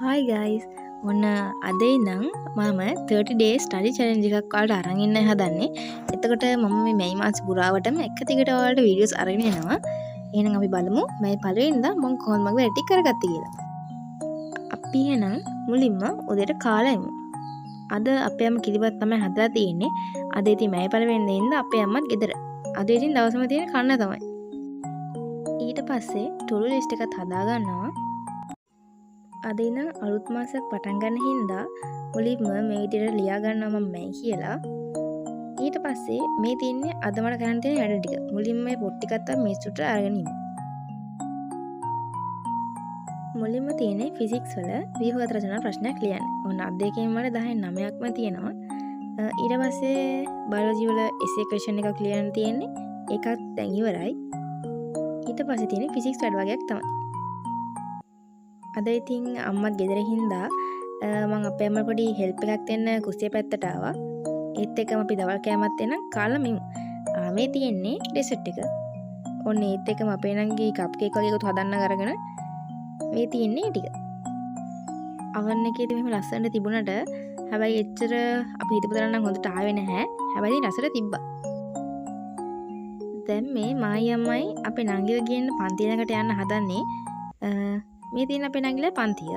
Hi guys. ඔන්න අද ඉඳන් මම 30 days study challenge එකක් ඔයාලට අරන් ඉන්න හදන්නේ. එතකොට මම මේ මැයි මාස පුරාවටම එක දිගට ඔයාලට වීඩියෝස් අරගෙන යනවා. එහෙනම් අපි බලමු මැයි පළවෙනිදා මම කොහොමද මගේ වැඩ ටික කරගත්තේ කියලා. අපි එහෙනම් මුලින්ම උදේට කාලා යමු. අද අපේ අම්ම කිරිබත් තමයි හදලා තියෙන්නේ. අද ඉතින් මැයි පළවෙනිදා ඉඳන් අපේ අම්මත් ගෙදර. අද ඉතින් දවසම තියෙන කන්න තමයි. ඊට පස්සේ ටුඩු ලිස්ට් එකත් හදා ගන්නවා. අද ඉඳන් අලුත් මාසයක් පටන් ගන්න හින්දා මුලින්ම මේ විදිහට ලියා ගන්නවා මම මේ කියලා. ඊට පස්සේ මේ තියන්නේ අද මට කරන්න තියෙන වැඩ ටික. මුලින්ම මේ පොත් ටිකත් මේ සුට්ට අරගෙන ඉමු. මුලින්ම තියෙන්නේ ෆිසික්ස් වල ව්‍යුහගත රචනා ප්‍රශ්නයක් ලියන්න. ඔන්න අද දෙකෙන් මට 10 9ක්ම තියෙනවා. ඊට පස්සේ බයොලොජි වල එසේ ක්වෙස්චන් එකක් ලියන්න තියෙන්නේ. ඒකත් දැන් ඉවරයි. ඊට පස්සේ තියෙන්නේ ෆිසික්ස් වැඩ වගේක් තමයි. අද ඉතින් අම්මත් ගෙදර හින්දා මම අපේ අම්මට පොඩි හෙල්ප් එකක් දෙන්න කුස්සිය පැත්තට ආවා. ඒත් එක්කම අපි දවල් කෑමත් දෙන්න කාලා මිමු. මේ තියෙන්නේ ඩෙසර්ට් එක. ඔන්න ඒත් එක්කම අපේ නංගි කප් කේක් වගේ එකතු හදන්න අරගෙන මේ තියෙන්නේ ටික. අවන් එකේදී මෙහෙම ලස්සනට තිබුණාට හැබැයි එච්චර අපි හිතපු තරම් නම් හොඳට ආවේ නැහැ. හැබැයි රසට තිබ්බා. දැන් මේ මායි අම්මයි අපේ නංගිව ගියන්න පන්ති ළඟට යන්න හදන්නේ. මේ තියෙන අපේ නංගිලා පන්තිය.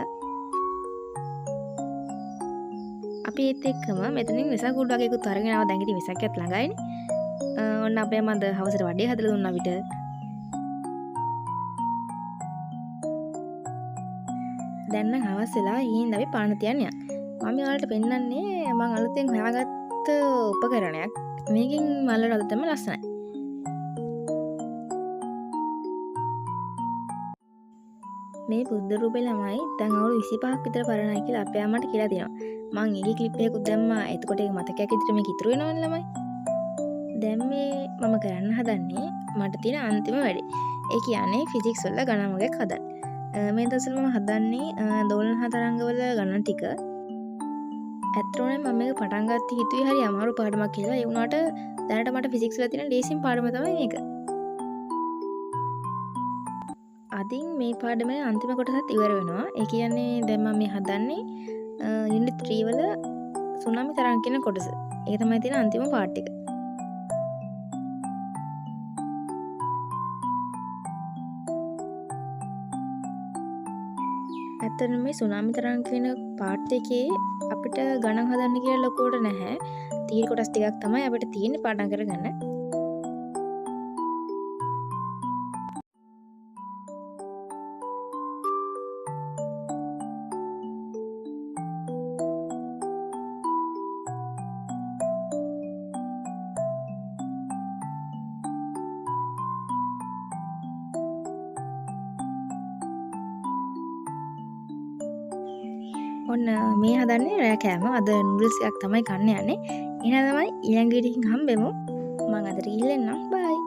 අපි ඒත් එක්කම මෙතනින් වෙසක් කුඩු වගේ එකතු අරගෙන ආවා. දැන් ඉතින් වෙසක්යත් ළඟයිනේ. ඔන්න අපේ අම්මා අද හවසට වඩේ හදලා දුන්නා අපිට. දැන් නම් හවස් වෙලා ඊයින් අපි පාන තියන්න යන්න. මම ඔයාලට පෙන්නන්නේ මම අලුතෙන් හොයාගත්ත උපකරණයක්. මේකෙන් මල් රද තමයි ලස්සනයි. මේ බුද්ධ රූපේ ළමයි දැන් අවුරුදු 25ක් විතර පරණයි කියලා අපේ අම්මට කියලා දෙනවා. මං ඒකේ ක්ලිප් එකකුත් දැම්මා. එතකොට ඒක මතකයක් විදිහට මේක ඉතුරු වෙනවනේ ළමයි. දැන් මේ මම කරන්න හදන්නේ මට තියෙන අන්තිම වැඩේ. ඒ කියන්නේ ෆිසික්ස් වල ගණන් වගේක් හදන්න. මේ දවස්වල මම හදන්නේ දෝලන තරංග වල ගණන් ටික. ඇත්තටම මම මේක පටන් ගත්තී හිතුවේ හරි අමාරු පාඩමක් කියලා. ඒ වුණාට දැනට මට ෆිසික්ස් වල තියෙන ලේසිම පාඩම තමයි මේක. අදින් මේ පාඩමේ අන්තිම කොටසත් ඉවර වෙනවා. ඒ කියන්නේ දැන් මම මේ හදන්නේ යුනිට් 3 වල සුනාමි තරංග කියන කොටස. ඒක තමයි තියෙන අන්තිම පාර්ට් එක. ඇත්තටම මේ සුනාමි තරංග කියන පාර්ට් එකේ අපිට ගණන් හදන්න කියලා ලොකුවට නැහැ. තීර කොටස් ටිකක් තමයි අපිට තියෙන්නේ පාඩම් කරගන්න. ඔන්න මේ හදන්නේ රෑ කෑම. අද නූඩල්ස් එකක් තමයි කන්න යන්නේ. එහෙනම් තමයි ඊළඟ වීඩියෝ එකකින් හම්බෙමු. මම අදට ගිහින් එන්නම්. බයි.